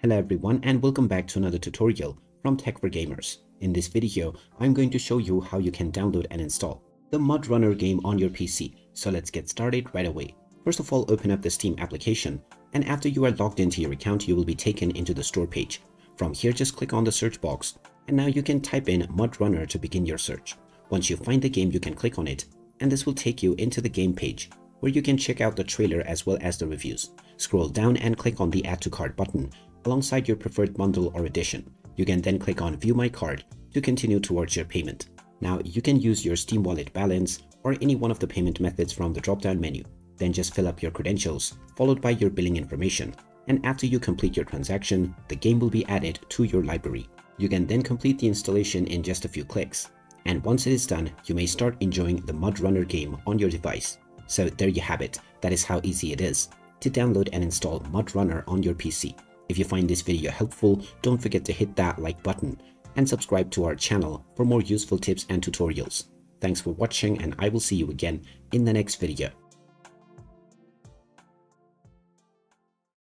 Hello everyone and welcome back to another tutorial from Tech for Gamers. In this video, I'm going to show you how you can download and install the mudrunner game on your PC. So let's get started right away. First of all, open up the Steam application, and after you are logged into your account, you will be taken into the store page. From here, just click on the search box, and now you can type in mudrunner to begin your search. Once you find the game, you can click on it, and this will take you into the game page, where you can check out the trailer as well as the reviews. Scroll down and click on the Add to Cart button alongside your preferred bundle or edition. You can then click on View My Card to continue towards your payment. Now you can use your Steam Wallet balance or any one of the payment methods from the drop-down menu. Then just fill up your credentials, followed by your billing information. And after you complete your transaction, the game will be added to your library. You can then complete the installation in just a few clicks. And once it is done, you may start enjoying the mudrunner game on your device. So there you have it. That is how easy it is to download and install mudrunner on your PC. If you find this video helpful, don't forget to hit that like button and subscribe to our channel for more useful tips and tutorials. Thanks for watching, and I will see you again in the next video.